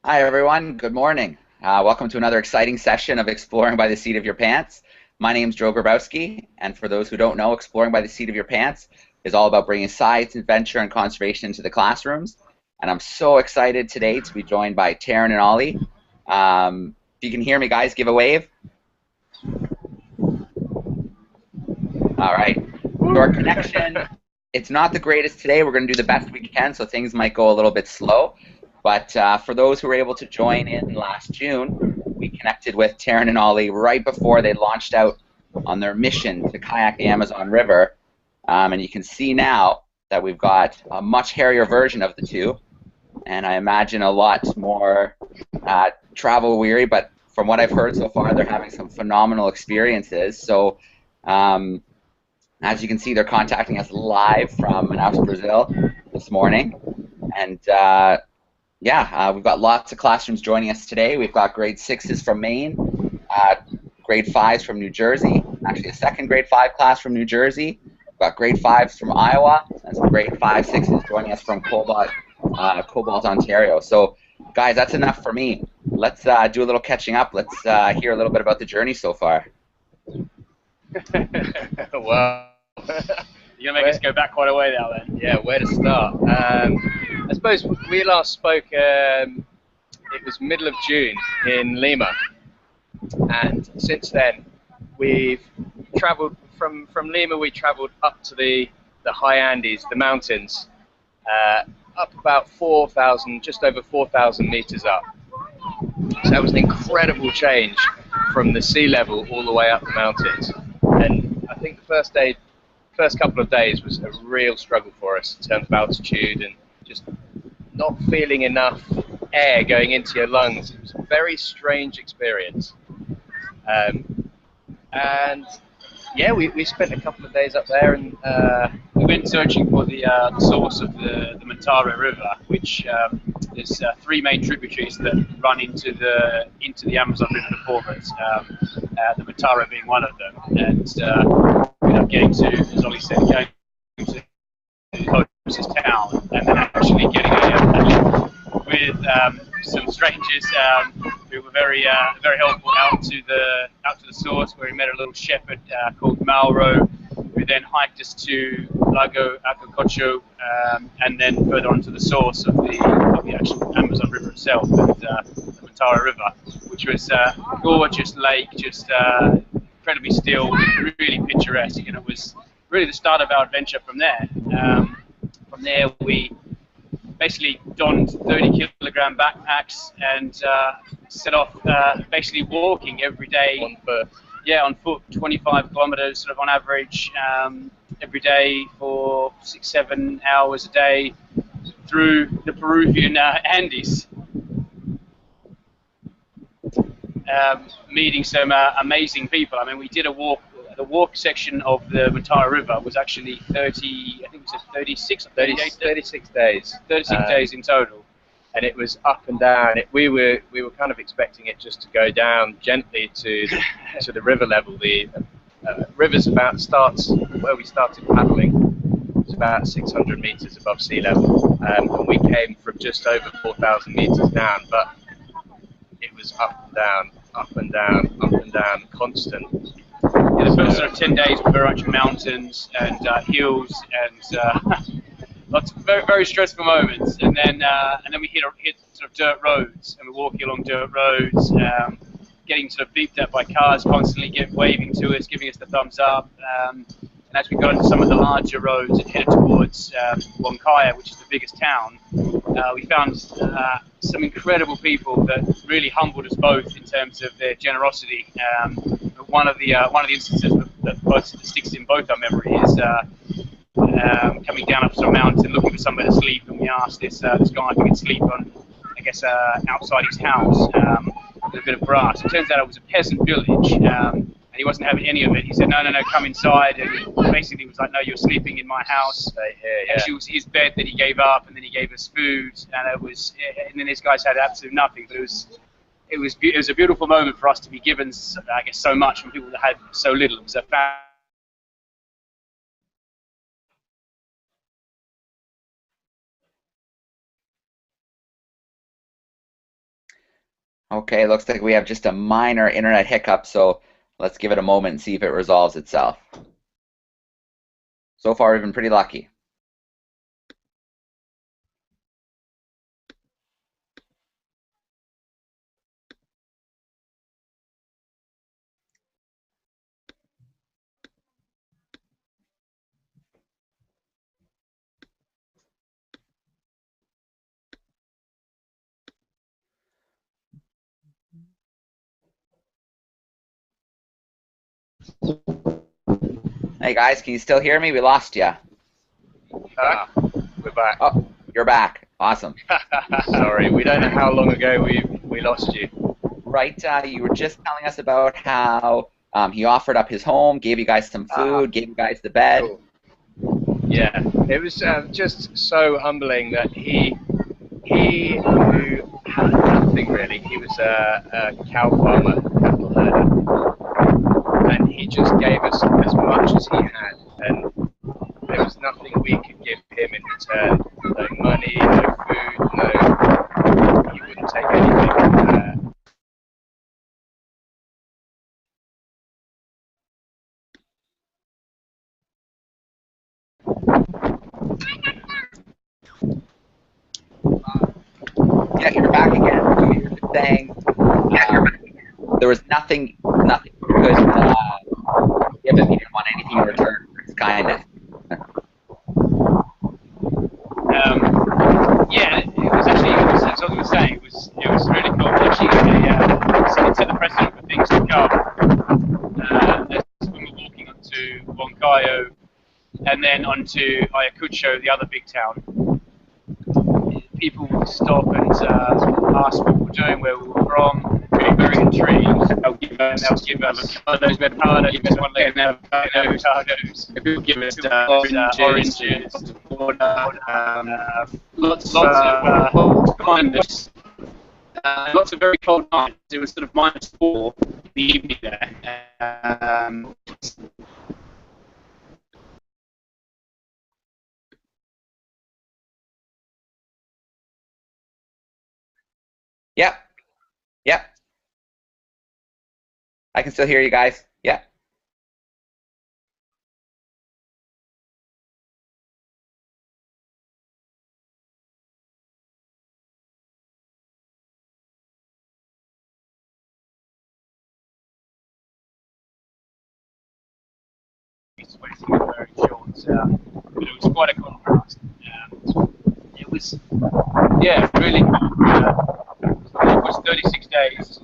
Hi, everyone. Good morning. Welcome to another exciting session of Exploring by the Seat of Your Pants. My name is Joe Grabowski, and for those who don't know, Exploring by the Seat of Your Pants is all about bringing science, adventure, and conservation into the classrooms. And I'm so excited today to be joined by Tarran and Olie. If you can hear me, guys, give a wave. All right. So our connection, it's not the greatest today. We're going to do the best we can, so things might go a little bit slow. But for those who were able to join in last June, we connected with Tarran and Olie right before they launched out on their mission to kayak the Amazon River. And you can see now that we've got a much hairier version of the two, and I imagine a lot more travel weary. But from what I've heard so far, they're having some phenomenal experiences. So as you can see, they're contacting us live from Manaus, Brazil this morning. And we've got lots of classrooms joining us today. We've got grade 6s from Maine, grade 5s from New Jersey, actually a second grade 5 class from New Jersey. We've got grade 5s from Iowa, and some grade 5, 6s joining us from Cobalt, Ontario. So, guys, that's enough for me. Let's do a little catching up. Let's hear a little bit about the journey so far. Well, you're going to make us go back quite a way now then. Yeah, where to start? I suppose we last spoke, it was middle of June in Lima, and since then we've travelled from Lima. We travelled up to the high Andes, the mountains, up about 4,000, just over 4,000 meters up. So that was an incredible change from the sea level all the way up the mountains. And I think the first couple of days was a real struggle for us in terms of altitude and just not feeling enough air going into your lungs. It was a very strange experience. And yeah, we spent a couple of days up there, and we went searching for the source of the Mantara River, which there's 3 main tributaries that run into the Amazon River performance. The Mantara being one of them, and we ended up getting to, as Ollie said, going to the closest town, and then actually getting a lift with some strangers who were very helpful out to the source, where we met a little shepherd called Mauro, who then hiked us to Lago Acococho, and then further on to the source of the actual Amazon River itself, and the Mantara River, which was a gorgeous lake, just incredibly still, really picturesque, and it was really the start of our adventure from there. From there, we basically donned 30-kilogram backpacks and set off basically walking every day. On foot. Yeah, on foot, 25 kilometers sort of on average, every day for 6-7 hours a day through the Peruvian Andes. Meeting some amazing people. I mean, we did a walk. The walk section of the Mantara River was actually 36 days. 36 days in total, and it was up and down. We were kind of expecting it just to go down gently to the river level. The river's starts where we started paddling. It's about 600 meters above sea level, and we came from just over 4,000 meters down, but it was up and down, up and down, up and down, constant. In the first sort of 10 days, we were very much mountains and hills and lots of very, very stressful moments. And then we hit sort of dirt roads, and we're walking along dirt roads, getting sort of beeped at by cars constantly, waving to us, giving us the thumbs up. And as we got into some of the larger roads and headed towards Huancayo, which is the biggest town, we found some incredible people that really humbled us both in terms of their generosity. One of the instances that sticks in both our memories is coming down up some mountain looking for somewhere to sleep, and we asked this guy if he could sleep on, I guess, outside his house with a bit of grass. It turns out it was a peasant village, and he wasn't having any of it. He said, no, come inside, and he basically was like, no, you're sleeping in my house. Actually, it was his bed that he gave up, and then he gave us food, and then these guys had absolutely nothing, but it was a beautiful moment for us to be given, I guess, so much from people that had so little. It was a Okay, looks like we have just a minor internet hiccup, so let's give it a moment and see if it resolves itself. So far, we've been pretty lucky. Hey guys, can you still hear me? We lost you. We're back. Oh, you're back. Awesome. Sorry, we don't know how long ago we lost you. Right, you were just telling us about how he offered up his home, gave you guys some food, gave you guys the bed. Cool. Yeah, it was just so humbling that he who had nothing really. He was a cow farmer, cattle herder, and he just gave us as much as he had, and there was nothing we could give him in return. No money, no food, no. He wouldn't take anything. Yeah, you're back again. So you're just saying there was nothing you could give him. He didn't want anything in return for his kindness. Yeah, it was actually, as I was saying, it was really cool. Actually, it set the precedent for things to come. As we were walking onto Huancayo and then onto Ayacucho, the other big town, people would stop and ask what we were doing, where we were from, really very intrigued. They'll give us avocados, give us one-legged avocados. People give us oranges, water, lots of kindness. Lots of very cold nights. It was sort of -4 in the evening there. Yep, yep. I can still hear you guys. Yep. Sweating and wearing shorts, but it was quite a contrast. It was, yeah, really cool. It was 36 days.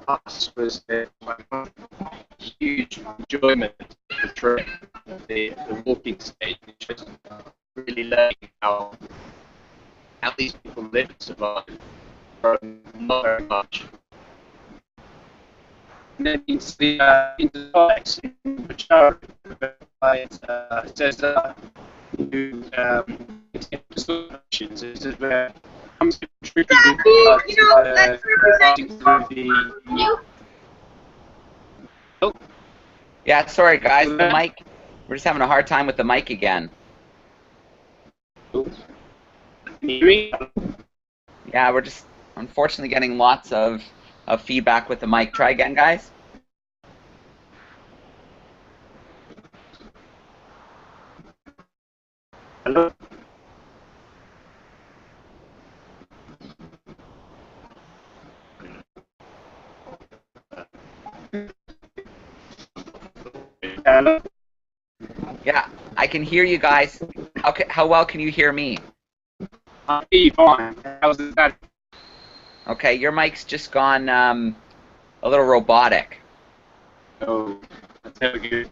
Us was a huge enjoyment of the trip, the walking stage, just really learning how these people live and survive from not very much. And then into the topics, which are it says you questions. It says where I'm tricky Yeah, sorry guys, the mic. We're just having a hard time with the mic again. Yeah, we're just unfortunately getting lots of feedback with the mic. Try again, guys. Hello. Hello. Yeah, I can hear you guys. How well can you hear me? I hear you fine. How's that? Okay, your mic's just gone a little robotic. Oh, that's never good.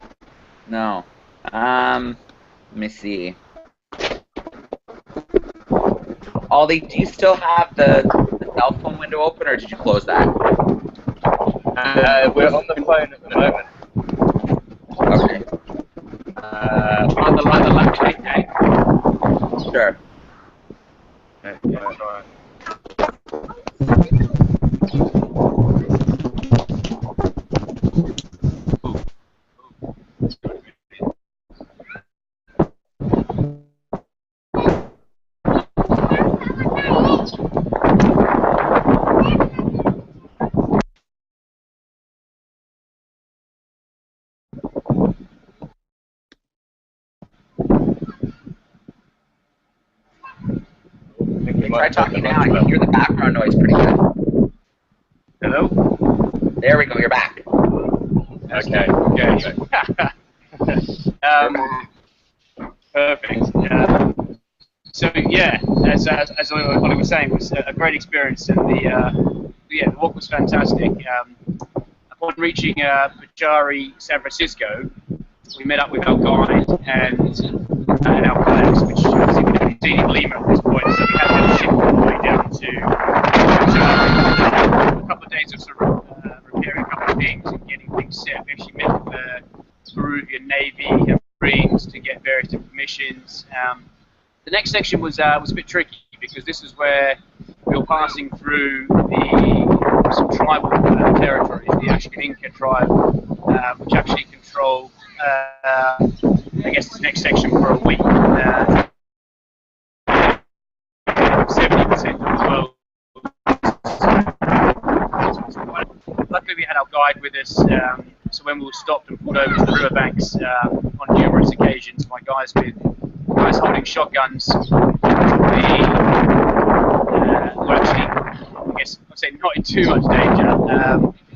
No. Let me see. Ollie, do you still have the cell phone window open, or did you close that? We're on the phone at the moment. Okay. On the left, okay. Sure. Yeah, Try talking now. I can hear the background noise pretty good. Hello? There we go. You're back. Okay. Perfect. So yeah, as Ollie was saying, it was a great experience, and the walk was fantastic. Upon reaching Pachari, San Francisco, we met up with our guide and our kayaks, which obviously we hadn't seen in Lima at this point, so we had to ship all the way down to Pachari. A couple of days of sort of repairing a couple of things and getting things set. We actually met with the Peruvian Navy and Marines to get various different missions. The next section was a bit tricky because this is where we were passing through some tribal territories, the Ashkaninka tribe, which actually controlled, I guess, this next section for a week. 70% of the world. Luckily, we had our guide with us, so when we were stopped and pulled over to the riverbanks on numerous occasions, my guys holding shotguns, were actually, I guess, I'd say not in too much danger.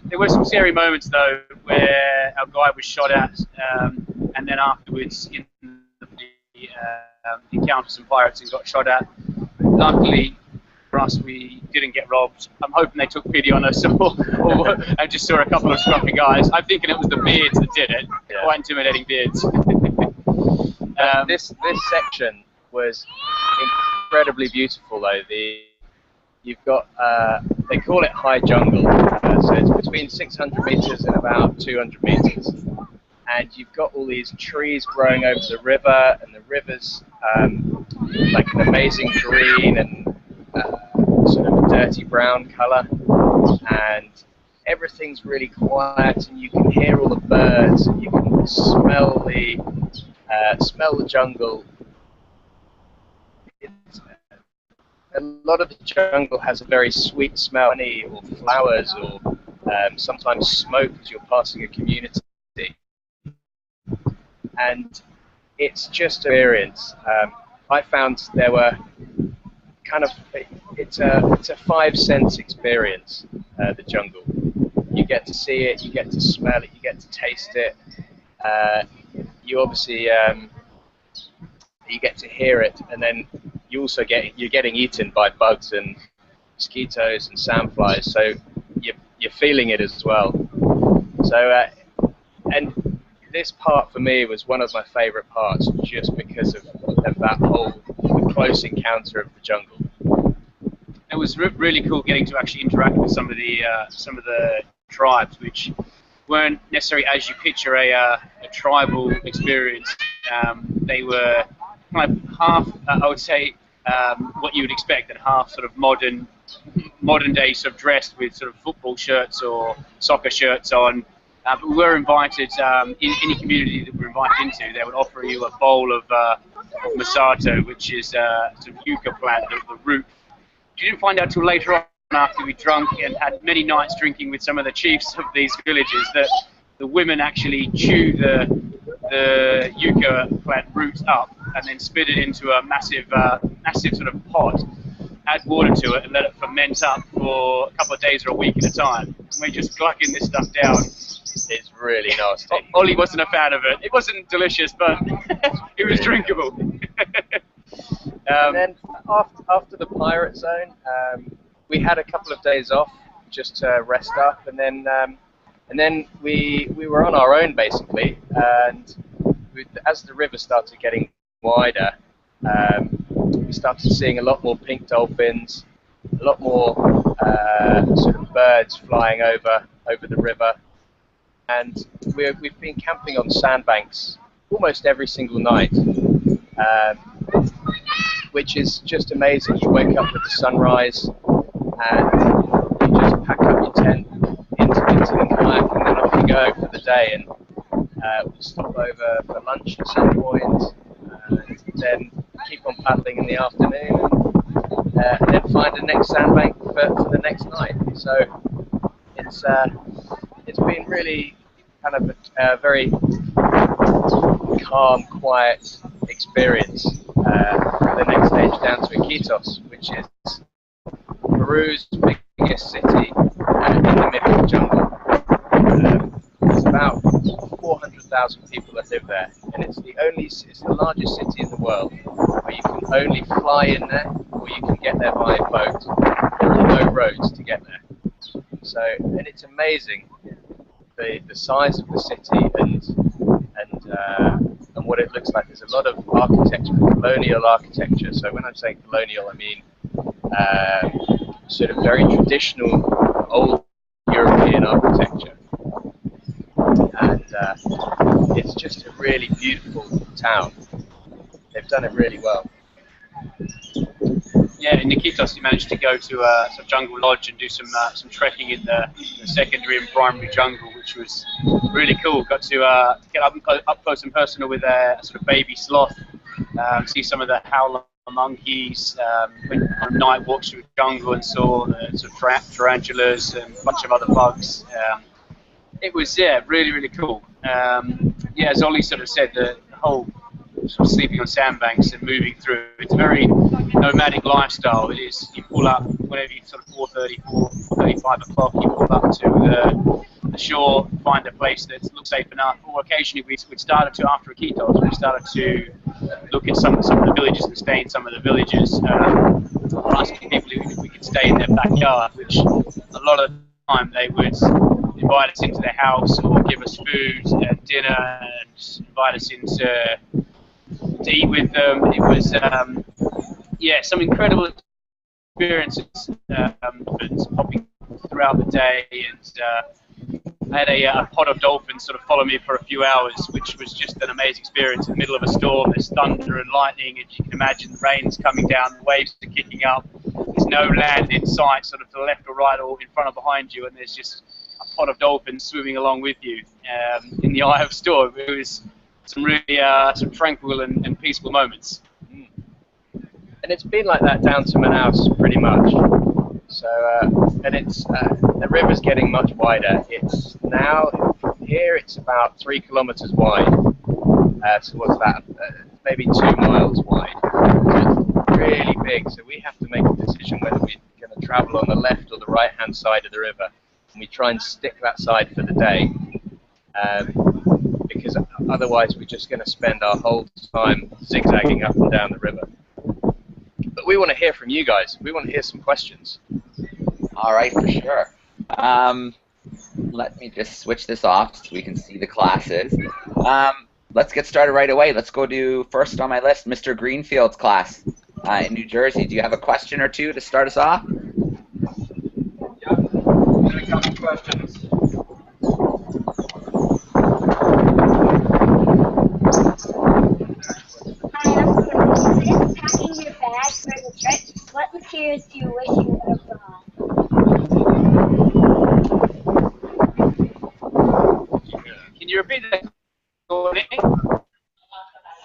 There were some scary moments though, where our guide was shot at, and then afterwards encountered some pirates and got shot at. Luckily for us, we didn't get robbed. I'm hoping they took pity on us, or I just saw a couple of scruffy guys. I'm thinking it was the beards that did it. Yeah. Quite intimidating beards. This section was incredibly beautiful, though. You've got they call it high jungle, so it's between 600 meters and about 200 meters, and you've got all these trees growing over the river, and the river's like an amazing green and sort of a dirty brown color, and everything's really quiet, and you can hear all the birds, and you can smell the jungle. A lot of the jungle has a very sweet smell, honey or flowers, or sometimes smoke as you're passing a community, and it's just an experience. I found there were kind of, it's a 5 sense experience, the jungle. You get to see it, you get to smell it, you get to taste it. You obviously you get to hear it, and then you're getting eaten by bugs and mosquitoes and sandflies, so you're feeling it as well. So and this part for me was one of my favorite parts, just because of that whole close encounter of the jungle. It was really cool getting to actually interact with some of the tribes, which weren't necessarily as you picture a tribal experience. They were kind of half, I would say, what you would expect, and half sort of modern day sort of dressed with sort of football shirts or soccer shirts on. But we were invited, in any community that we were invited into, they would offer you a bowl of masato, which is sort of yucca plant, the root. You didn't find out till later on, after we drunk and had many nights drinking with some of the chiefs of these villages, that the women actually chew the yucca plant roots up and then spit it into a massive sort of pot, add water to it, and let it ferment up for a couple of days or a week at a time. And we're just glucking this stuff down. It's really nasty. Ollie wasn't a fan of it. It wasn't delicious, but it was drinkable. And then after the pirate zone, we had a couple of days off just to rest up, and then we were on our own basically. And as the river started getting wider, we started seeing a lot more pink dolphins, a lot more sort of birds flying over the river, and we've been camping on sandbanks almost every single night, which is just amazing. You wake up with the sunrise, and you just pack up your tent into the kayak, and then off you go for the day. And we'll stop over for lunch at some point, then keep on paddling in the afternoon, and then find the next sandbank for the next night. So it's been really kind of a very calm, quiet experience for the next stage down to Iquitos, which is Peru's biggest city in the middle of the jungle. There's about 400,000 people that live there, and it's the largest city in the world where you can only fly in there, or you can get there by boat. There are no roads to get there. So, and it's amazing the size of the city and what it looks like. There's a lot of architecture, colonial architecture. So when I'm saying colonial, I mean sort of very traditional, old European architecture. And it's just a really beautiful town. They've done it really well. Yeah, in Iquitos, you managed to go to some jungle lodge and do some trekking in the secondary and primary jungle, which was really cool. Got to get up close and personal with a sort of baby sloth, see some of the howler monkeys, went on night walks through the jungle and saw sort of tarantulas and a bunch of other bugs. It was, yeah, really, really cool. Yeah, as Ollie sort of said, the whole sort of sleeping on sandbanks and moving through, it's a very nomadic lifestyle. It is, you pull up whenever you sort of 4:35 o'clock, you pull up to the shore, find a place that looks safe enough, or occasionally we started to, after Iquitos, we started to look at some of the villages and stay in some of the villages, asking people if we could stay in their backyard, which a lot of the time they would invite us into their house or give us food and dinner and invite us in to eat with them. It was, yeah, some incredible experiences popping throughout the day, and I had a pod of dolphins sort of follow me for a few hours, which was just an amazing experience. In the middle of a storm, there's thunder and lightning, and you can imagine the rain's coming down, the waves are kicking up. There's no land in sight, sort of to the left or right or in front or behind you, and there's just a pod of dolphins swimming along with you in the eye of a storm. It was some really some tranquil and peaceful moments. And it's been like that down to Manaus pretty much. So, and it's the river's getting much wider. It's now here it's about 3 kilometers wide. So what's that? Maybe 2 miles wide. So it's really big. So we have to make a decision whether we're going to travel on the left or the right-hand side of the river, and we try and stick that side for the day. Because otherwise we're just going to spend our whole time zigzagging up and down the river. But we want to hear from you guys. We want to hear some questions. All right, for sure. Let me just switch this off so we can see the classes. Let's get started right away. Let's go to first on my list, Mr. Greenfield's class in New Jersey. Do you have a question or two to start us off? Yeah, a couple questions. Packing your bag for the trip, what materials do you wish you would have brought? Can you repeat that?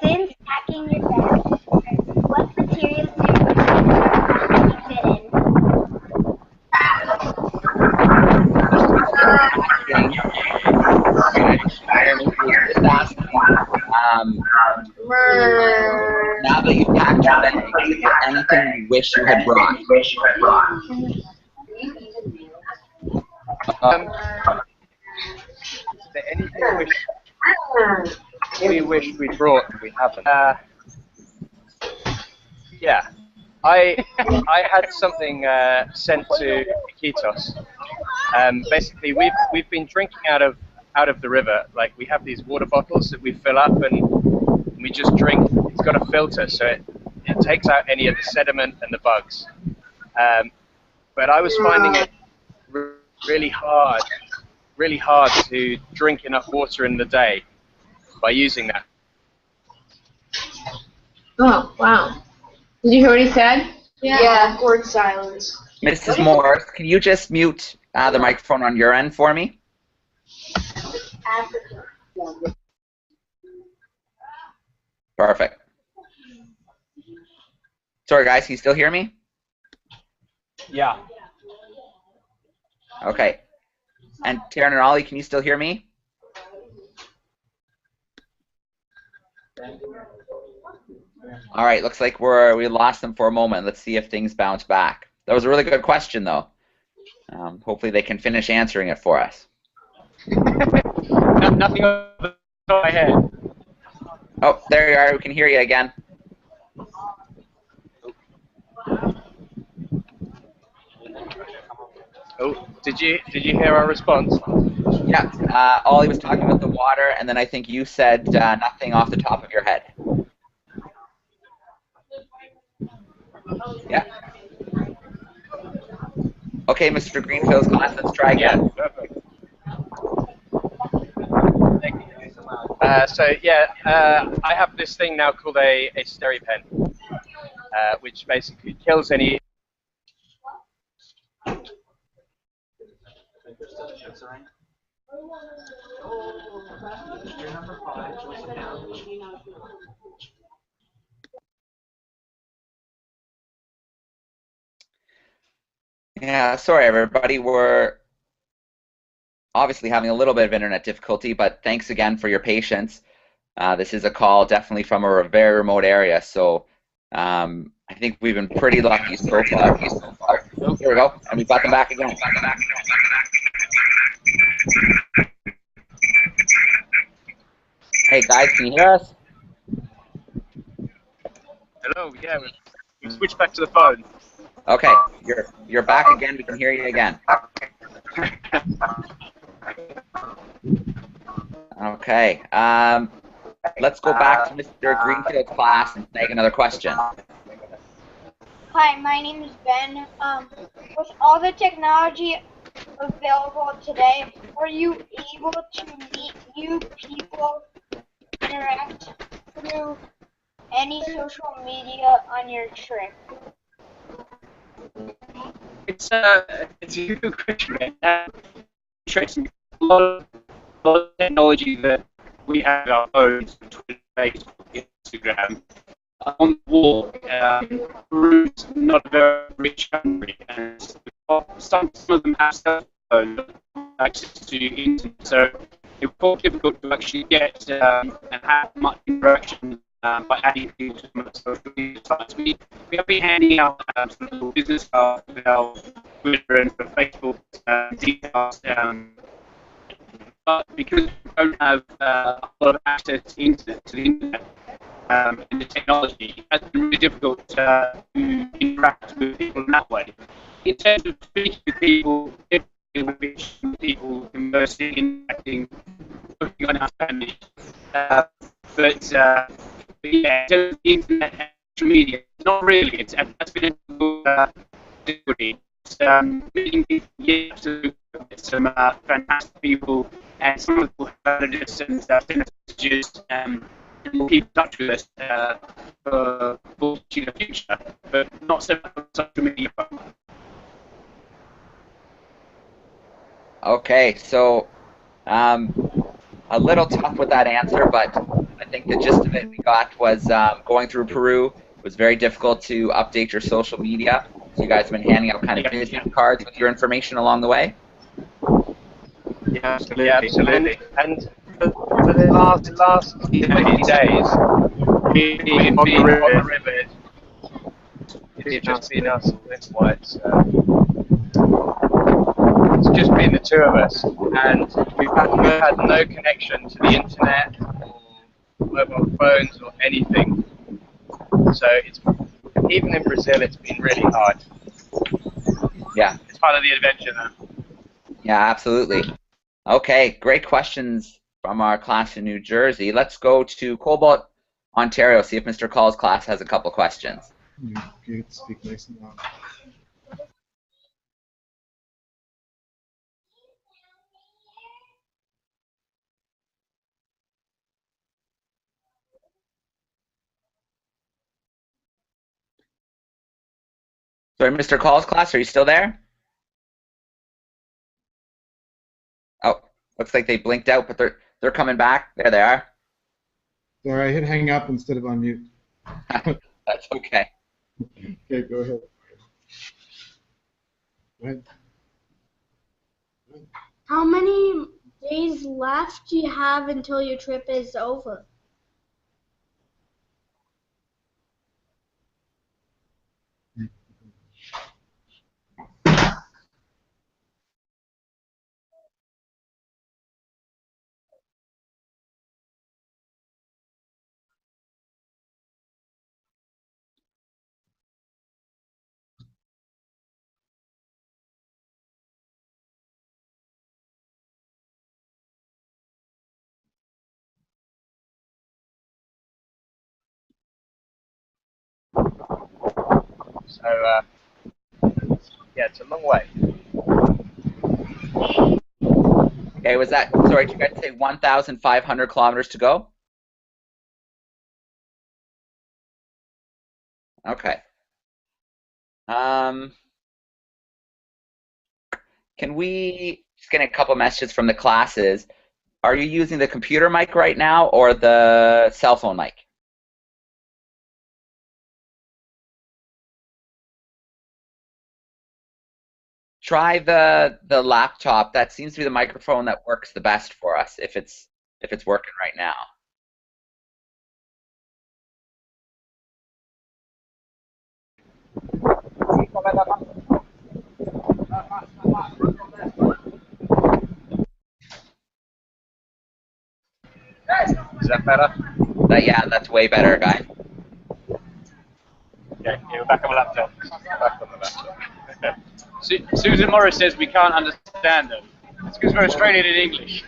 Since packing your bag, what materials do you wish you would have fit in? Now that you've packed your bag, is there anything you wish you had brought? Is there anything we wish we brought and we haven't? Yeah, I had something sent to Iquitos. Basically, we've been drinking out of the river. Like, we have these water bottles that we fill up and we just drink. It's got a filter, so it takes out any of the sediment and the bugs. But I was finding it really hard to drink enough water in the day by using that. Oh, wow. Did you hear what he said? Yeah, awkward silence. Mrs. Morris, can you just mute the microphone on your end for me? Africa. Perfect. Sorry, guys, can you still hear me? Yeah. Okay. And Tarran and Olie, can you still hear me? All right, looks like we lost them for a moment. Let's see if things bounce back. That was a really good question, though. Hopefully they can finish answering it for us. Nothing over my head. Oh, there you are. We can hear you again. Oh, did you hear our response? Yeah, Ollie was talking about the water, and then I think you said nothing off the top of your head. Yeah. Okay, Mr. Greenfield's class, let's try again. Yeah, perfect. I have this thing now called a SteriPen, which basically kills any. Yeah, sorry everybody, we're obviously having a little bit of internet difficulty, but thanks again for your patience. This is a call definitely from a very remote area, so I think we've been pretty lucky so far. Oh, here we go, and we've got them back again. Hey guys, can you hear us? Hello, yeah, we switched back to the phone. Okay, you're back again. We can hear you again. Okay, let's go back to Mr. Greenfield's class and take another question. Hi, my name is Ben. With all the technology available today, are you able to meet new people, interact through any social media on your trip? It's a good question. Interesting. A lot of technology that we have in our phones, Twitter, Facebook, Instagram. On the wall, Peru's not a very rich country, and some of them have cell phone access to internet, so it's quite difficult to actually get and have much interaction by adding people to some of the social media sites. We have been handing out some little business cards with our Twitter and Facebook details, but because we don't have a lot of access to the internet, and the technology, it's been really difficult to interact with people in that way. In terms of speaking to people, people conversing, interacting, working on our family. But yeah, in terms of the internet and social media, not really. That's been a difficulty. Meeting people, yeah, absolutely. Some fantastic people, and some of them have a distance, messages, and will keep in touch with us for the future, but not so much on social media. Okay, so a little tough with that answer, but I think the gist of it we got was going through Peru was very difficult to update your social media. So you guys have been handing out kind of business cards with your information along the way? Yeah, absolutely. Yeah, absolutely. And for the last 20 days, we've been on the river. It's just been us. That's why it's just been the two of us, and we've had no connection to the internet or mobile phones or anything. So it's even in Brazil, it's been really hard. Yeah. It's part of the adventure, though. Yeah, absolutely. Okay, great questions from our class in New Jersey. Let's go to Cobalt Ontario. See if Mr. Call's class has a couple questions. You get to speak nice and loud. Sorry, Mr. Call's class, are you still there? Oh, looks like they blinked out, but they're coming back. There they are. Sorry, I hit hang up instead of unmute. That's okay. Okay, go ahead. Go ahead. How many days left do you have until your trip is over? So, yeah, it's a long way. Okay, was that, sorry, did you guys say 1,500 kilometers to go? Okay. Can we just get a couple messages from the classes? Are you using the computer mic right now or the cell phone mic? Try the laptop. That seems to be the microphone that works the best for us if it's working right now. Is that better? Yeah, that's way better, guy. Okay, yeah, we're back on the laptop. Back on the laptop. Susan Morris says we can't understand them. It's because we're Australian in English.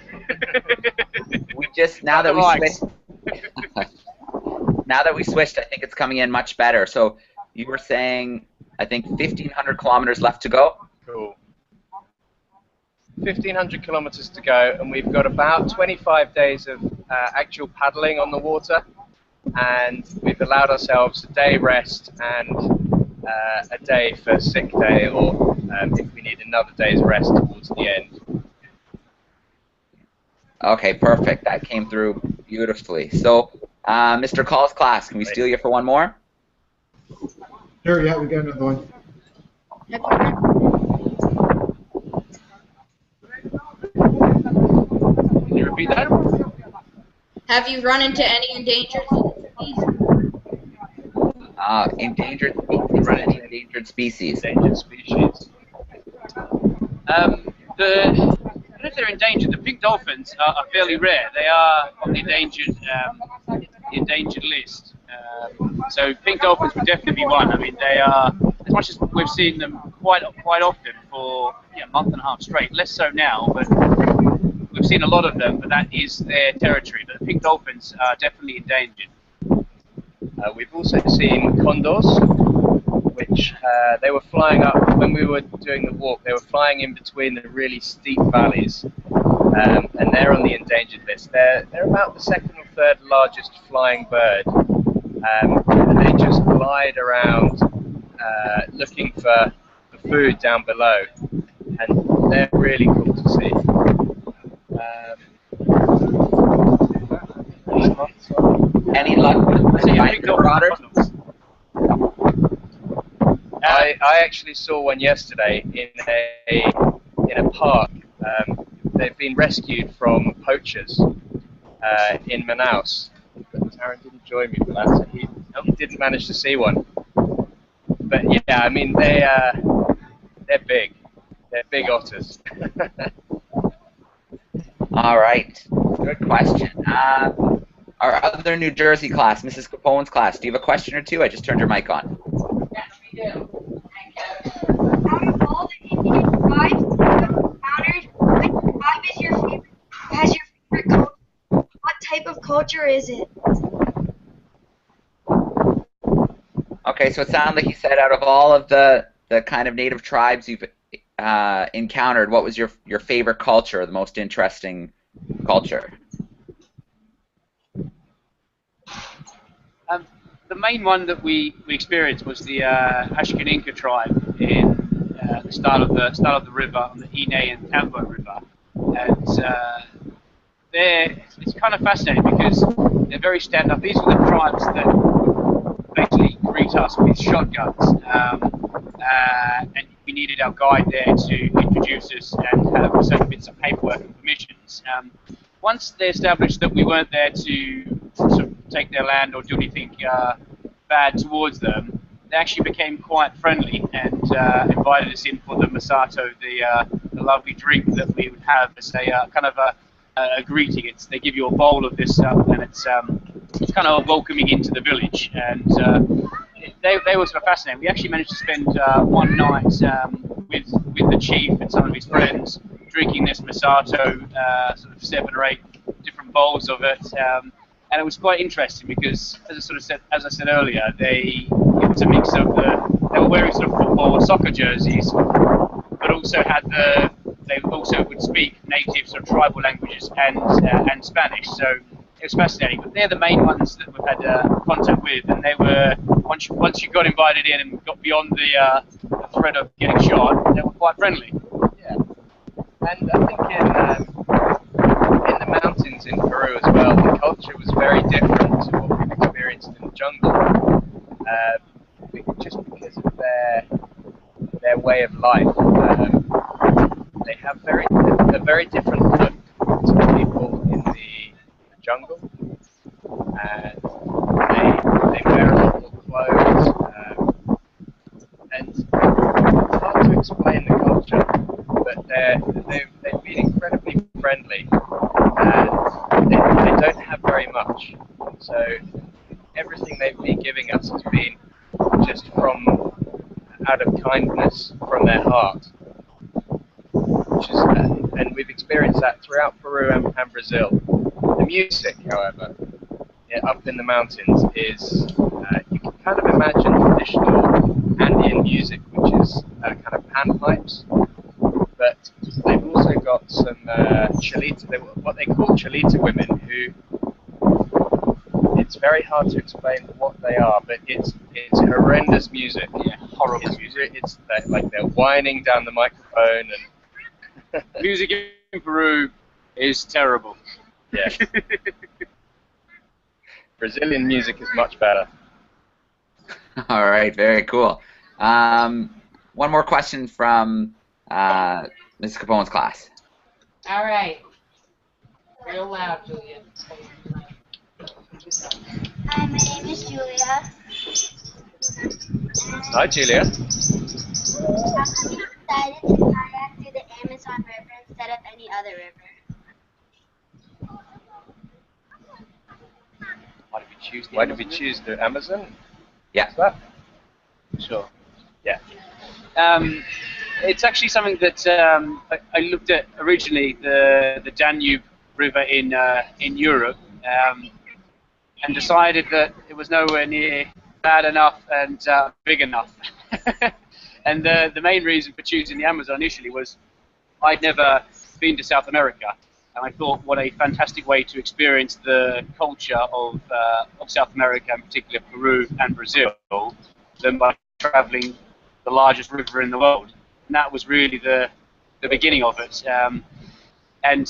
We just now that we switched, now that we switched, I think it's coming in much better. So you were saying, I think 1,500 kilometers left to go. Cool. 1,500 kilometers to go, and we've got about 25 days of actual paddling on the water, and we've allowed ourselves a day rest and a day for sick day, or if we need another day's rest towards the end. Okay, perfect. That came through beautifully. So, Mr. Call's class, can we steal you for one more? Sure, yeah, we got another one. Can you repeat that? Have you run into any endangered species? Endangered species. Endangered species. Endangered species. I don't know if they're endangered. The pink dolphins are fairly rare. They are on the endangered list. So pink dolphins would definitely be one. I mean, they are, as much as we've seen them quite often for a month and a half straight. Less so now, but we've seen a lot of them. But that is their territory. But the pink dolphins are definitely endangered. We've also seen condors, which they were flying up when we were doing the walk. They were flying in between the really steep valleys, and they're on the endangered list. They're about the second or third largest flying bird, and they just glide around looking for food down below, and they're really cool to see. Any luck with the micrograuters? I actually saw one yesterday in a park. They've been rescued from poachers in Manaus. But Tarran didn't join me for that, so he didn't manage to see one. But yeah, I mean they're big. They're big otters. All right. Good question. Our other New Jersey class, Mrs. Capone's class, do you have a question or two? I just turned your mic on. Yes, we do. Out of all the Indian tribes you have encountered, which tribe is your favorite? Has your favorite culture? What type of culture is it? Okay, so it sounded like you said out of all of the kind of native tribes you've encountered, what was your favorite culture, the most interesting culture? The main one that we experienced was the Ashkaninka tribe in the start of the river on the Ine and Tambo River, and it's kind of fascinating because they're very stand up. These are the tribes that basically greet us with shotguns, and we needed our guide there to introduce us and have certain bits of paperwork and permissions. Once they established that we weren't there to sort of take their land or do anything bad towards them, they actually became quite friendly and invited us in for the masato, the lovely drink that we would have as a kind of a greeting. They give you a bowl of this stuff, and it's kind of welcoming into the village. And they were sort of fascinating. We actually managed to spend one night with the chief and some of his friends drinking this masato, sort of 7 or 8 different bowls of it. And it was quite interesting because, as I said earlier, it was a mix of they were wearing sort of football or soccer jerseys, but also they also would speak native sort of tribal languages and Spanish. So it was fascinating. But they're the main ones that we've had contact with, and they were once you got invited in and got beyond the threat of getting shot, they were quite friendly. Yeah, and I think in the mountains in Peru as well, the culture was very different to what we've experienced in the jungle. Just because of their way of life, they have a very different look to the people in the jungle, and they wear a lot more clothes, and it's hard to explain the culture, but they've been incredibly friendly, and they don't have very much, so everything they've been giving us has been just out of kindness from their heart, and we've experienced that throughout Peru and Brazil. The music, however, up in the mountains is, you can kind of imagine traditional Andean music, which is kind of panpipes, but they've also got some what they call cholita women, who, it's very hard to explain what they are, but it's horrendous music. Yeah, horrible music. It's like they're whining down the microphone, and music in Peru is terrible. Yeah. Brazilian music is much better. All right, very cool. One more question from Mrs. Capone's class. All right. Real loud, Julia. Hi, my name is Julia. Hi, Julia. How come you decided to kayak through the Amazon River instead of any other river? Why did we choose the Amazon? Yeah. What's that? Sure. Yeah. It's actually something that I looked at originally, the Danube River in Europe, and decided that it was nowhere near bad enough and big enough. And the main reason for choosing the Amazon initially was I'd never been to South America, and I thought what a fantastic way to experience the culture of South America, in particular Peru and Brazil, than by traveling the largest river in the world. And that was really the beginning of it. And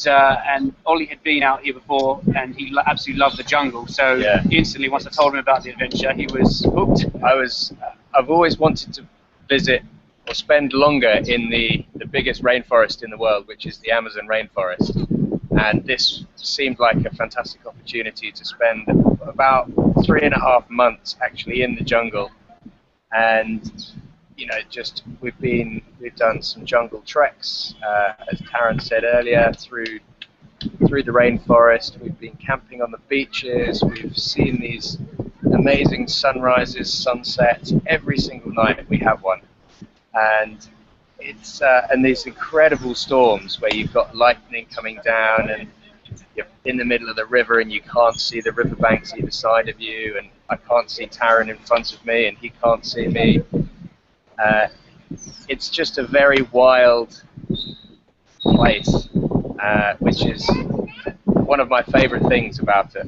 Ollie had been out here before, and he absolutely loved the jungle. So yeah, instantly, once I told him about the adventure, he was hooked. I've always wanted to visit or spend longer in the biggest rainforest in the world, which is the Amazon rainforest. And this seemed like a fantastic opportunity to spend about 3.5 months actually in the jungle. And we've done some jungle treks, as Tarran said earlier, through the rainforest. We've been camping on the beaches. We've seen these amazing sunrises, sunsets. Every single night we have one, and it's and these incredible storms where you've got lightning coming down, and you're in the middle of the river and you can't see the riverbanks either side of you, and I can't see Tarran in front of me and he can't see me. It's just a very wild place, which is one of my favorite things about it.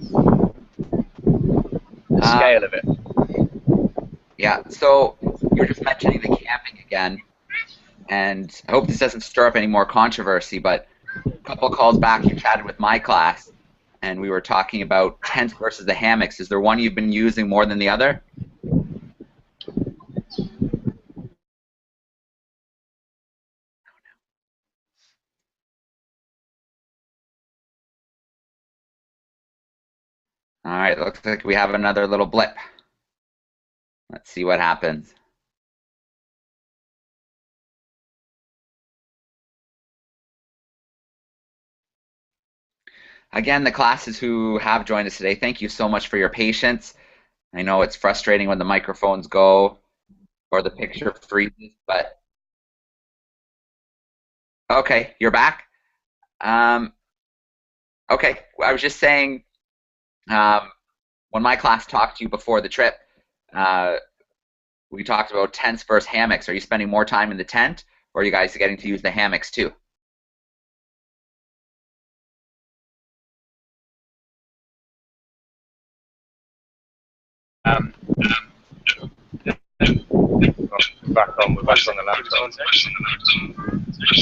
The scale of it. Yeah, so you were just mentioning the camping again, and I hope this doesn't stir up any more controversy, but a couple calls back you chatted with my class, and we were talking about tents versus the hammocks. Is there one you've been using more than the other? All right, looks like we have another little blip. Let's see what happens. Again, the classes who have joined us today, thank you so much for your patience. I know it's frustrating when the microphones go or the picture freezes, but okay, you're back. Okay, I was just saying, when my class talked to you before the trip, we talked about tents versus hammocks. Are you spending more time in the tent, or are you guys getting to use the hammocks too? Back on, we're back on the laptop.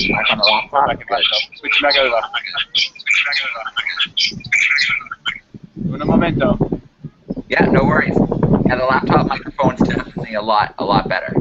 Back on the laptop? Switch back over. Un momento. Yeah, no worries. Yeah, the laptop microphone's definitely a lot better.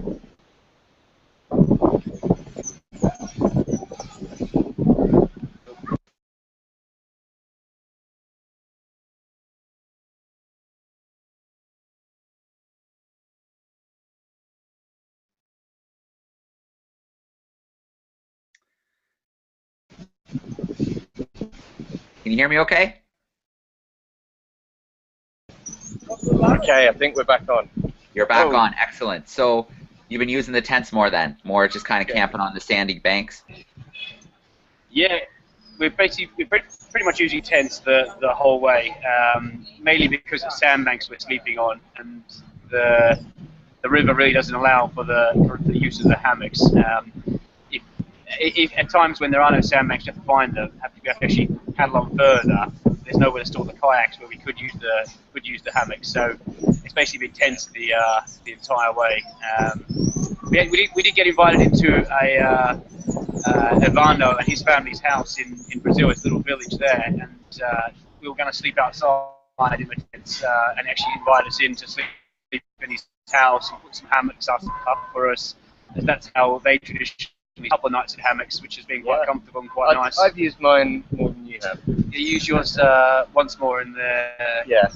Can you hear me okay? Okay, I think we're back on. You're back on. Excellent. So you've been using the tents more then? More just kind of camping on the sandy banks? Yeah, we're pretty much using tents the whole way, mainly because of sandbanks we're sleeping on, and the river really doesn't allow for the use of the hammocks. If at times when there are no sandbanks, you have to find them. We have to actually paddle on further. There's nowhere to store the kayaks where we could use the hammocks. So it's basically been tents the entire way. We did get invited into Evando and his family's house in Brazil. It's a little village there, and we were going to sleep outside in the tents, and actually invited us in to sleep in his house and put some hammocks up for us. And that's how they traditionally a couple of nights in hammocks, which has been quite comfortable and quite nice. I've used mine more than you have. You use yours once more in the... Yeah.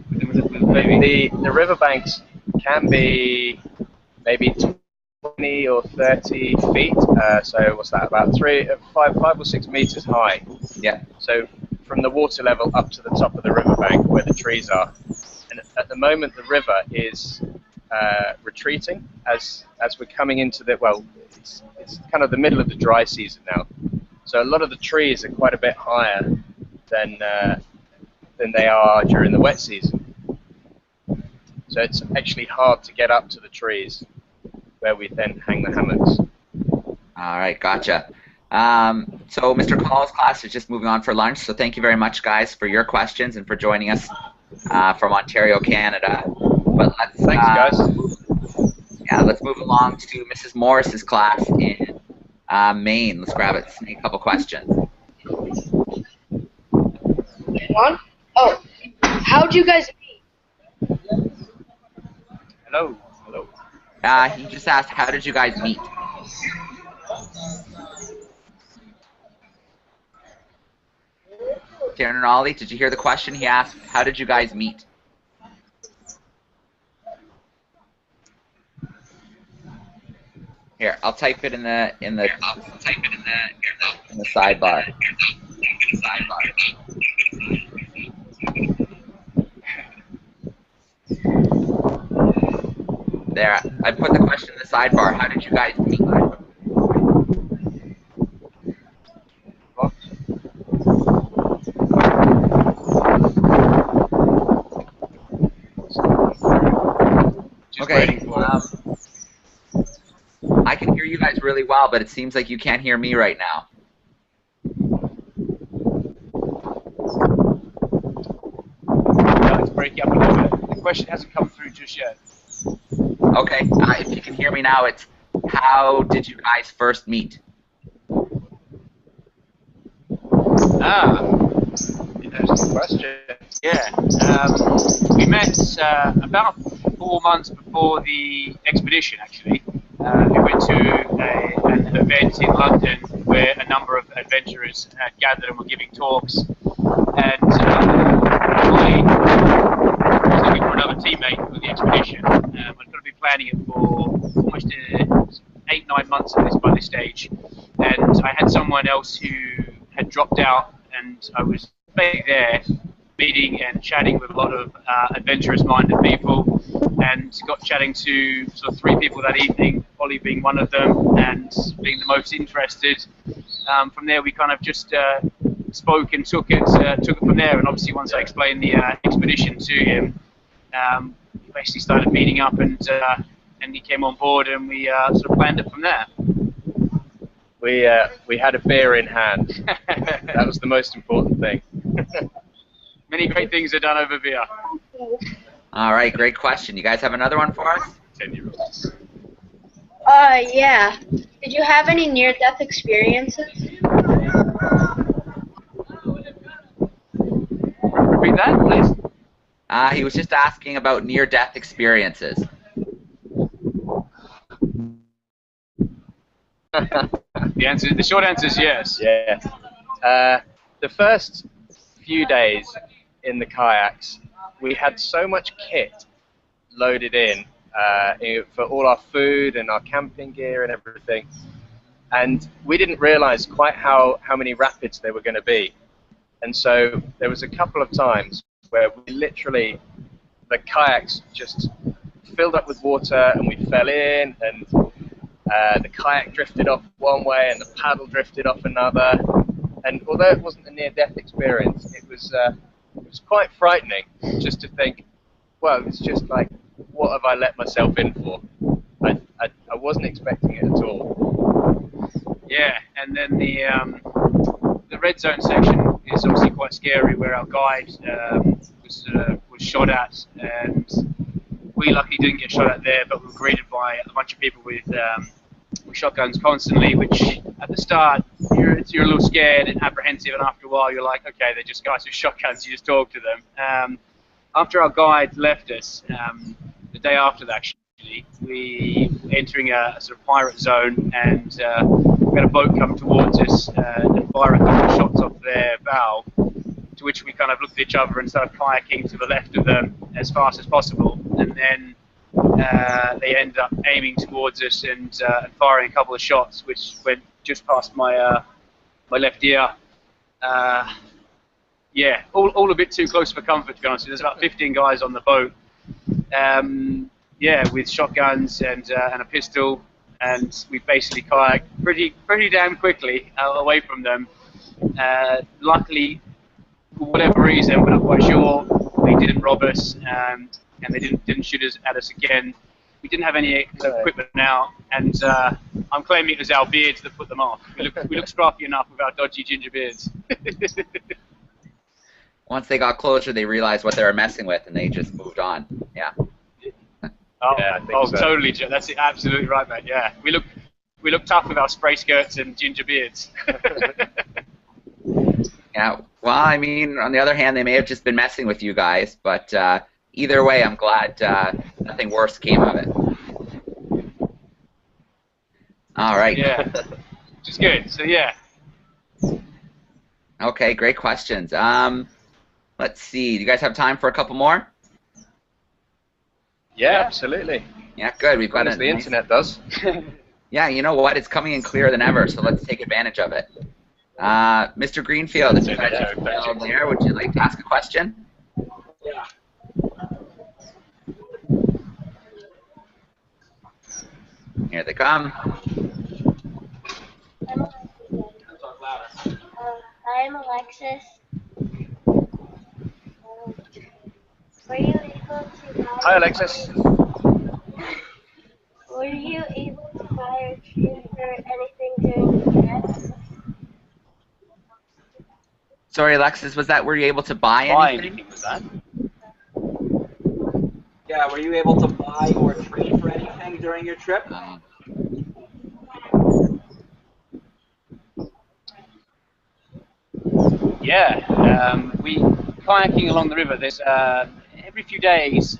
The riverbanks can be maybe 20 or 30 feet. So what's that? About 5 or 6 meters high. Yeah. So from the water level up to the top of the riverbank where the trees are. And at the moment the river is retreating as we're coming into the, well, it's kind of the middle of the dry season now. So a lot of the trees are quite a bit higher than they are during the wet season. So it's actually hard to get up to the trees where we then hang the hammocks. All right, gotcha. So Mr. Call's class is just moving on for lunch, so thank you very much, guys, for your questions and for joining us from Ontario, Canada. But let's, thanks, guys. Yeah, let's move along to Mrs. Morris's class in Maine. Let's grab it. A couple questions. One? Oh, how'd you guys meet? Hello. He just asked, how did you guys meet? Tarran and Olie, did you hear the question? He asked, how did you guys meet? Here, I'll type it in the sidebar. There, I put the question in the sidebar. How did you guys meet? Just Okay. waiting for it. I can hear you guys really well, but it seems like you can't hear me right now. No, it's breaking up a little bit. The question hasn't come through just yet. Okay. If you can hear me now, it's how did you guys first meet? Interesting question. Yeah, we met about 4 months before the expedition, actually. We went to an event in London where a number of adventurers had gathered and were giving talks. And I was looking for another teammate for the expedition. I'd got to be planning it for almost 8-9 months by this stage. And I had someone else who had dropped out, and I was there meeting and chatting with a lot of adventurous-minded people, and got chatting to sort of 3 people that evening, Ollie being one of them, and being the most interested. From there, we kind of just spoke and took it from there. And obviously, once I explained the expedition to him, we basically started meeting up, and he came on board, and we sort of planned it from there. We had a beer in hand. That was the most important thing. Many great things are done over beer. All right, great question. You guys have another one for us? 10-year-olds. Yeah. Did you have any near-death experiences? Repeat that, please. He was just asking about near-death experiences. The short answer is yes. Yes. The first few days in the kayaks, we had so much kit loaded in for all our food and our camping gear and everything, and we didn't realize quite how many rapids there were going to be. And so there was a couple of times where we literally, the kayaks just filled up with water, and we fell in, and the kayak drifted off one way and the paddle drifted off another. And although it wasn't a near-death experience, it was quite frightening just to think, well, it's just like, what have I let myself in for? I wasn't expecting it at all. Yeah, and then the red zone section is obviously quite scary, where our guide was shot at, and we luckily didn't get shot at there, but we were greeted by a bunch of people with shotguns constantly, which at the start you're a little scared and apprehensive, and after a while you're like, okay, they're just guys with shotguns, you just talk to them. After our guide left us, the day after that, actually, we were entering a sort of pirate zone, and we had a boat come towards us and fire a couple of shots off their bow, to which we kind of looked at each other and started kayaking to the left of them as fast as possible, and then they ended up aiming towards us and firing a couple of shots, which went just past my my left ear. Yeah, all a bit too close for comfort, to be honest. There's about 15 guys on the boat. Yeah, with shotguns and a pistol, and we basically kayaked pretty damn quickly away from them. Luckily, for whatever reason, we're not quite sure, they didn't rob us, and they didn't shoot us at us again. We didn't have any equipment now, and I'm claiming it was our beards that put them off. We look scruffy enough with our dodgy ginger beards. Once they got closer, they realized what they were messing with, and they just moved on. Yeah. Oh, yeah, I think so. Totally, Joe. That's absolutely right, mate. Yeah, we look tough with our spray skirts and ginger beards. Yeah. Well, I mean, on the other hand, they may have just been messing with you guys, but either way, I'm glad nothing worse came of it. All right. Yeah, which is good. So yeah. Okay, great questions. Let's see. Do you guys have time for a couple more? Yeah, absolutely. Yeah, good. We've got As the internet does. Yeah, you know what? It's coming in clearer than ever, so let's take advantage of it. Mr. Greenfield, if you guys are still there, would you like to ask a question? Yeah. Here they come. I'm Alexis. Were you able to Hi, Alexis. Sorry, Alexis, was that, were you able to buy anything? Was that? Yeah, were you able to buy or trade for anything during your trip? Yeah, we kayaking along the river. There's every few days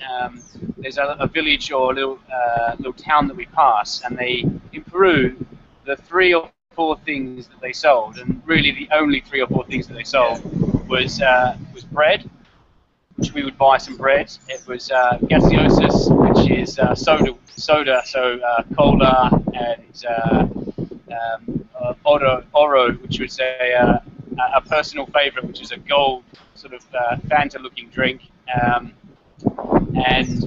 there's a village or a little town that we pass, and in Peru, the 3 or 4 things that they sold, and really the only 3 or 4 things that they sold was bread, which we would buy some bread. It was gaseosis, which is soda, so cola, and oro, which was a personal favourite, which is a gold sort of Fanta-looking drink, and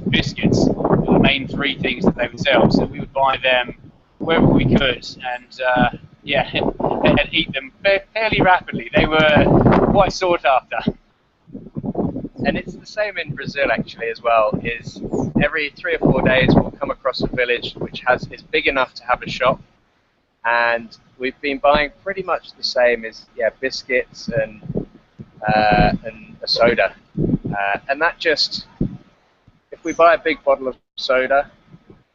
biscuits were the main 3 things that they would sell. So we would buy them wherever we could, and and eat them fairly rapidly. They were quite sought after. And it's the same in Brazil actually as well. Is every 3 or 4 days we'll come across a village which is big enough to have a shop, and we've been buying pretty much the same as biscuits and a soda, and that just, if we buy a big bottle of soda,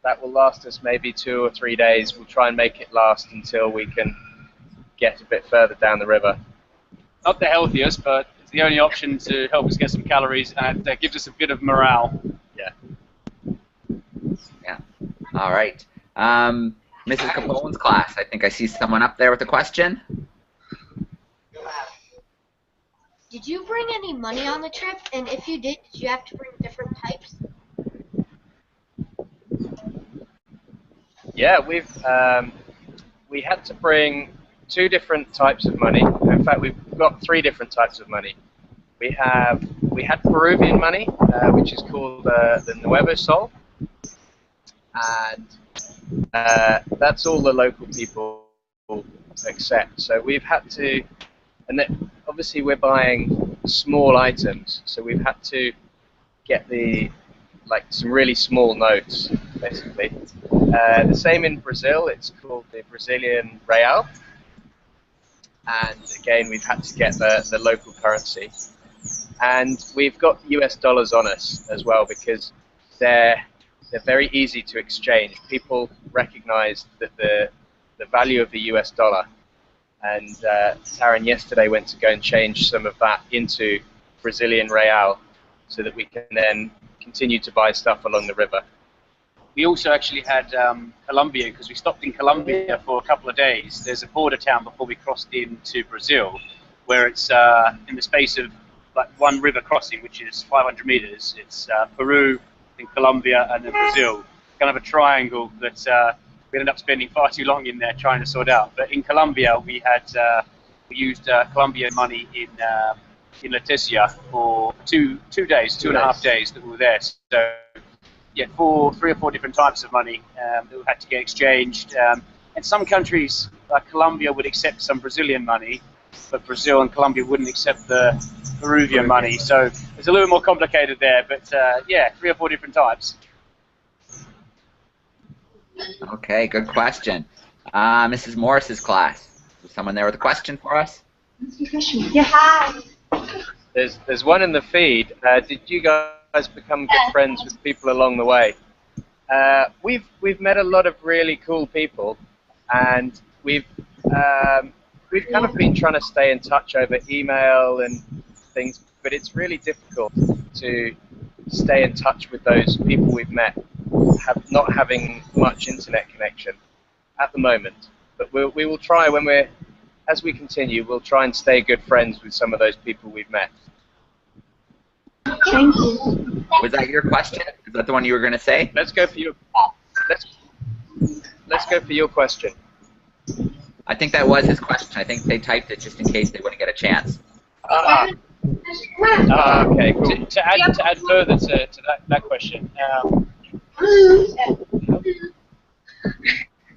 that will last us maybe 2 or 3 days. We'll try and make it last until we can get a bit further down the river. Not the healthiest, but it's the only option to help us get some calories, and that gives us a bit of morale. Yeah. Yeah. All right. Mrs. Capone's class, I think I see someone up there with a question. Did you bring any money on the trip? And if you did you have to bring different types? Yeah, we had to bring 2 different types of money. In fact, we've got 3 different types of money. We had Peruvian money, which is called the Nuevo Sol, and that's all the local people accept. So we've had to, and then obviously we're buying small items, so we've had to get some really small notes, basically. The same in Brazil. It's called the Brazilian real, and again we've had to get the local currency. And we've got US dollars on us as well, because they're very easy to exchange. People recognize that the value of the US dollar, and Tarran yesterday went to go and change some of that into Brazilian real so that we can then continue to buy stuff along the river. We also actually had Colombia, because we stopped in Colombia for a couple of days. There's a border town before we crossed into Brazil, where it's in the space of like 1 river crossing, which is 500 meters. It's Peru, then Colombia, and then Brazil. Kind of a triangle that we ended up spending far too long in there trying to sort out. But in Colombia, we used Colombian money in Leticia for 2 days, 2.5 days that we were there. So yeah, 3 or 4 different types of money that we had to get exchanged. And some countries, like Colombia, would accept some Brazilian money, but Brazil and Colombia wouldn't accept the Peruvian money. So it's a little more complicated there, but yeah, 3 or 4 different types. Okay, good question. Mrs. Morris's class. Is someone there with a question for us? Yeah. Hi. There's one in the feed. Did you guys become good friends with people along the way? We've met a lot of really cool people, and we've kind of been trying to stay in touch over email and things, but it's really difficult to stay in touch with those people we've met, not having much internet connection at the moment. But we will try as we continue, we'll try and stay good friends with some of those people we've met. Thank you. Was that your question? Is that the one you were going to say? Let's go for your question. I think that was his question. I think they typed it just in case they wouldn't get a chance. Okay, cool. To add further to that question,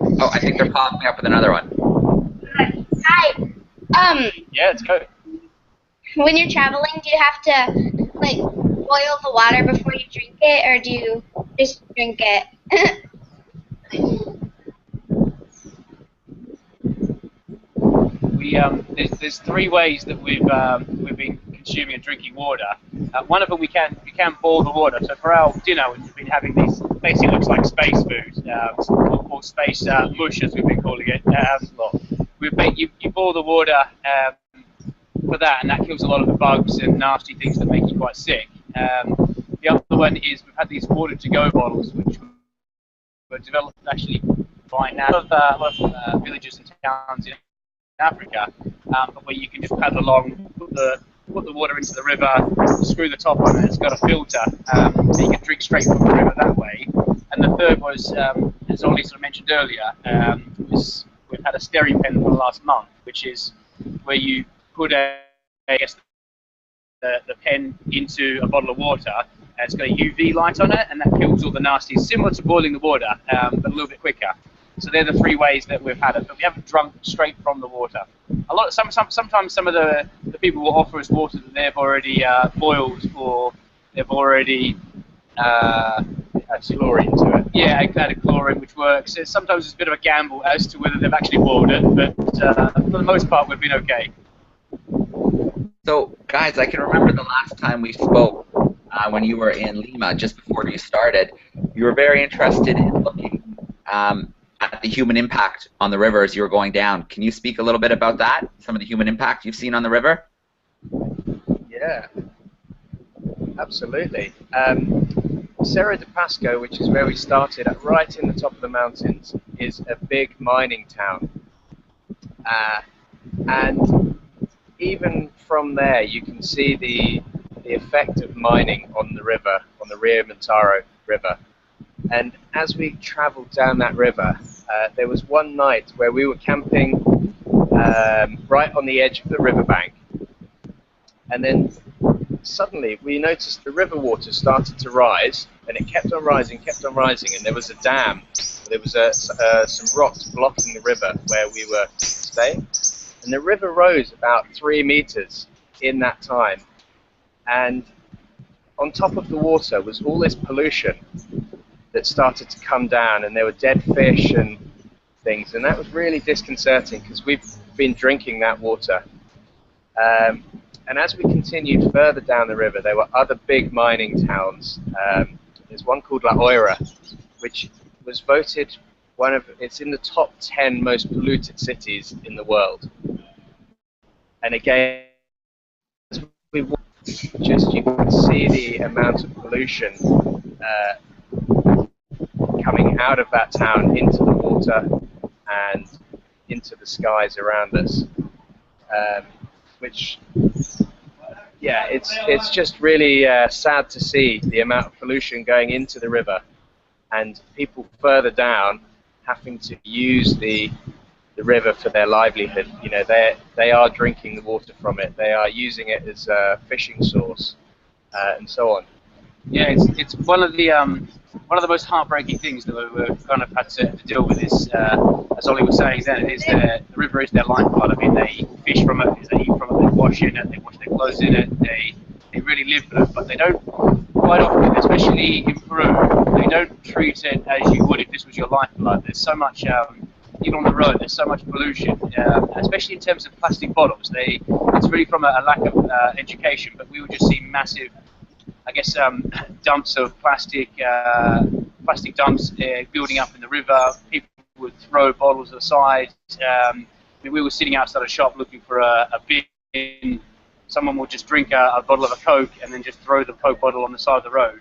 Oh, I think they're popping up with another one. Hi. yeah, it's good. When you're traveling, do you have to like boil the water before you drink it, or do you just drink it? there's three ways that we've been consuming and drinking water. One of them we can boil the water. So for our dinner, we've been having these, basically looks like space food, or space mush as we've been calling it. You boil the water for that, and that kills a lot of the bugs and nasty things that make you quite sick. The other one is we've had these water to go bottles, which were developed actually by now a lot of villages and towns in Africa, but where you can just paddle along, put the water into the river, screw the top on it, it's got a filter, so you can drink straight from the river that way. And the third was, as Ollie sort of mentioned earlier, we've had a stereo pen for the last month, which is where you put the pen into a bottle of water, and it's got a UV light on it, and that kills all the nasties, similar to boiling the water, but a little bit quicker. So they're the three ways that we've had it, but we haven't drunk straight from the water. Sometimes some of the people will offer us water that they've already boiled, or they've already Add chlorine to it. yeah, added chlorine, which works. Sometimes it's a bit of a gamble as to whether they've actually boiled it, but for the most part we've been okay. So, guys, I can remember the last time we spoke when you were in Lima, just before you started. You were very interested in looking at the human impact on the river as you were going down. Can you speak a little bit about that? Some of the human impact you've seen on the river? Yeah, absolutely. Cerro de Pasco, which is where we started, right in the top of the mountains, is a big mining town. And even from there, you can see the effect of mining on the river, on the Rio Mantaro River. And as we traveled down that river, there was one night where we were camping right on the edge of the riverbank. And then suddenly we noticed the river water started to rise, and it kept on rising, and there was a dam. There was some rocks blocking the river where we were staying. And the river rose about 3 meters in that time. And on top of the water was all this pollution that started to come down, and there were dead fish and things, and that was really disconcerting because we've been drinking that water. And as we continued further down the river, there were other big mining towns. There's one called La Oira, which was voted it's in the top 10 most polluted cities in the world. And again, as we walked, you can see the amount of pollution coming out of that town into the water and into the skies around us, which, yeah, it's just really sad to see the amount of pollution going into the river, and people further down having to use the river for their livelihood. You know, they are drinking the water from it, they are using it as a fishing source, and so on. Yeah, it's one of the most heartbreaking things that we've kind of had to deal with. Is as Ollie was saying, then it is the river is their lifeblood. I mean, they fish from it, they eat from it, they wash in it, they wash their clothes in it, they really live for it. But they don't, quite often, especially in Peru, they don't treat it as you would if this was your lifeblood. There's so much, even on the road, there's so much pollution, especially in terms of plastic bottles. It's really from a lack of education, but we would just see massive, I guess, dumps of plastic dumps building up in the river. People would throw bottles aside. We were sitting outside a shop looking for a bin. Someone would just drink a bottle of a Coke and then just throw the Coke bottle on the side of the road.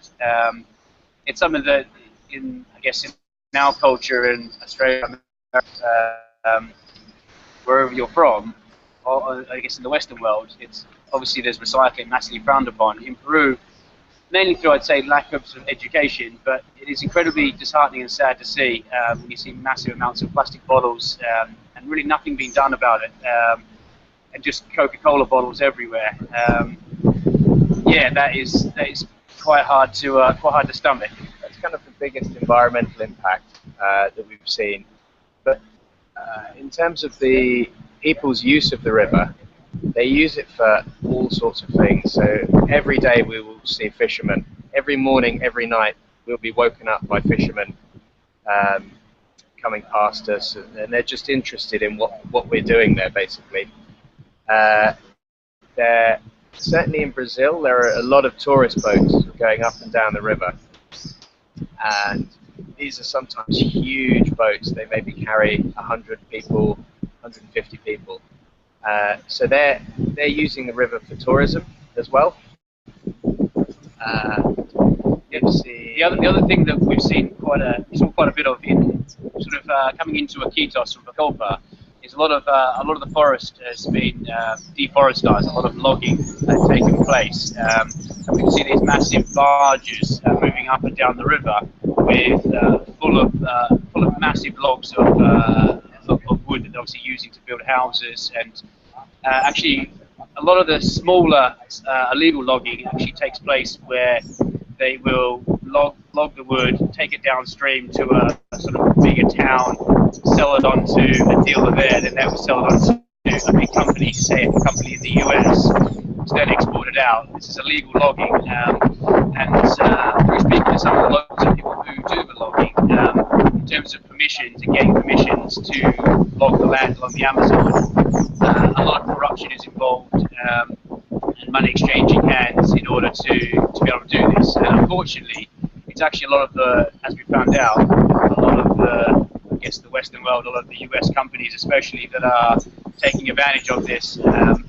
It's something that, in our culture in Australia, wherever you're from, or I guess in the Western world, it's obviously there's recycling massively frowned upon. In Peru, mainly through, I'd say, lack of sort of education, but it is incredibly disheartening and sad to see when you see massive amounts of plastic bottles and really nothing being done about it, and just Coca-Cola bottles everywhere. Yeah, that is quite hard to stomach. That's kind of the biggest environmental impact that we've seen. But in terms of the people's use of the river, they use it for all sorts of things. So every day we will see fishermen. Every morning, every night, we'll be woken up by fishermen coming past us, and they're just interested in what we're doing there, basically. They're certainly in Brazil. There are a lot of tourist boats going up and down the river, and these are sometimes huge boats. They maybe carry 100 people, 150 people. So they're using the river for tourism as well. The other thing that we've seen quite a bit of in sort of coming into Iquitos from Bacopa is a lot of the forest has been deforested. A lot of logging has taken place. And we can see these massive barges moving up and down the river with full of massive logs of wood that they're obviously using to build houses. And actually, a lot of the smaller illegal logging actually takes place where they will log the wood, take it downstream to a sort of bigger town, sell it on to a dealer there, then they will sell it on to a big company, say a company in the US, to then export it out. This is illegal logging, and we're speaking to some of the local people who do the logging in terms of permissions and getting permissions to log the land along the Amazon. A lot of corruption is involved. And money exchanging hands in order to be able to do this. And unfortunately, it's actually a lot of the, as we found out, a lot of the, I guess the Western world, a lot of the US companies especially, that are taking advantage of this, having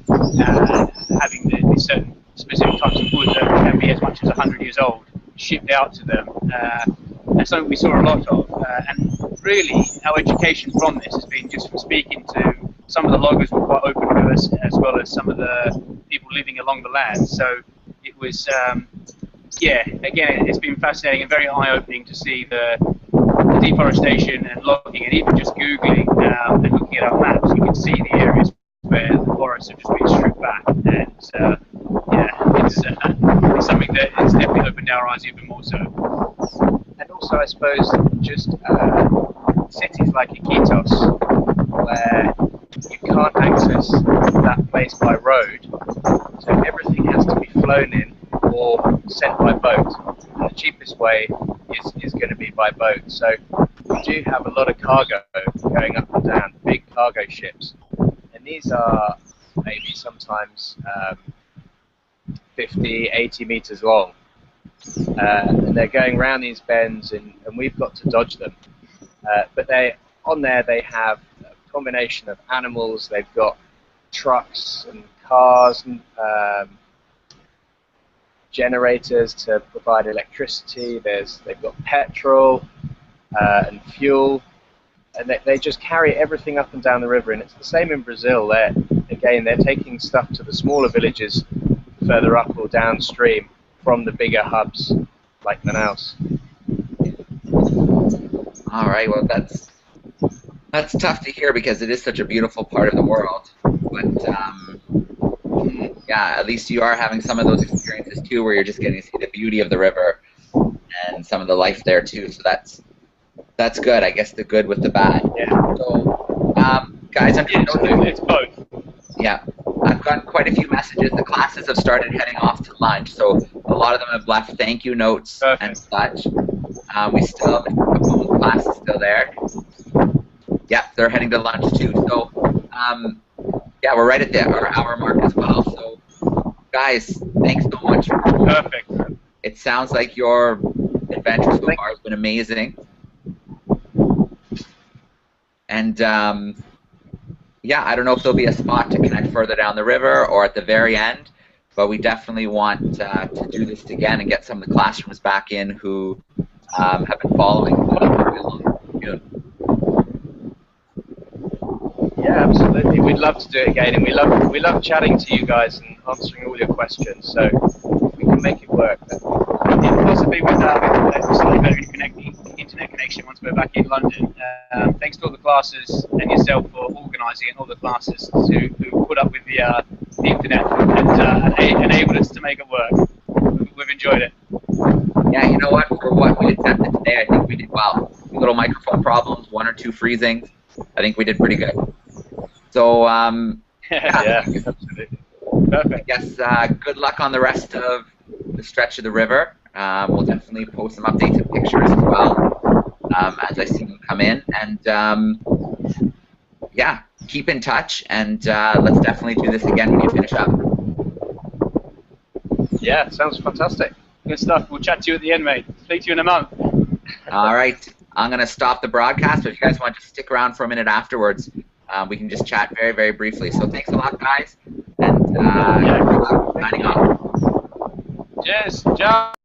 the certain specific types of wood that can be as much as 100 years old shipped out to them. That's something we saw a lot of. And really, our education from this has been just from speaking to some of the loggers were quite open with us, as well as some of the people living along the land. So it was, yeah, again, it's been fascinating and very eye-opening to see the deforestation and logging, and even just Googling and looking at our maps, you can see the areas where the forests have just been stripped back. And yeah, it's something that has definitely opened our eyes even more so. And also, I suppose, just cities like Iquitos, where you can't access that place by road, so everything has to be flown in or sent by boat. And the cheapest way is going to be by boat. So we do have a lot of cargo going up and down, big cargo ships. And these are maybe sometimes 50, 80 meters long. And they're going around these bends, and we've got to dodge them. But on there they have a combination of animals. They've got trucks and cars and generators to provide electricity. They've got petrol and fuel, and they just carry everything up and down the river. And it's the same in Brazil. They're taking stuff to the smaller villages further up or downstream from the bigger hubs like Manaus. All right, well that's tough to hear because it is such a beautiful part of the world. But yeah, at least you are having some of those experiences too, where you're just getting to see the beauty of the river and some of the life there too. So that's good. I guess the good with the bad. Yeah. So guys, it's both. Yeah, I've gotten quite a few messages. The classes have started heading off to lunch, so a lot of them have left thank you notes and such. We still have a couple of classes still there. Yeah, they're heading to lunch too. So, yeah, we're right at our hour mark as well. So, guys, thanks so much. Perfect. It sounds like your adventure so far has been amazing. And yeah, I don't know if there'll be a spot to connect further down the river or at the very end, but we definitely want to do this again and get some of the classrooms back in who have been following. Yeah, absolutely. We'd love to do it again, and we love chatting to you guys and answering all your questions. So if we can make it work. Possibly with slightly better internet connection once we're back in London. Thanks to all the classes and yourself for organising and all the classes who put up with the internet and enabled us to make it work. We've enjoyed it. Yeah, you know what? For what we attempted today, I think we did well. Little microphone problems, 1 or 2 freezings. I think we did pretty good. So, yeah, absolutely. Perfect. I guess good luck on the rest of the stretch of the river. We'll definitely post some updates and pictures as well as I see them come in. And yeah, keep in touch, and let's definitely do this again when you finish up. Yeah, sounds fantastic. Good stuff. We'll chat to you at the end, mate. Speak to you in a month. All right. I'm going to stop the broadcast, but if you guys want to stick around for a minute afterwards, we can just chat very, very briefly. So thanks a lot, guys. And signing off. Cheers. Ciao.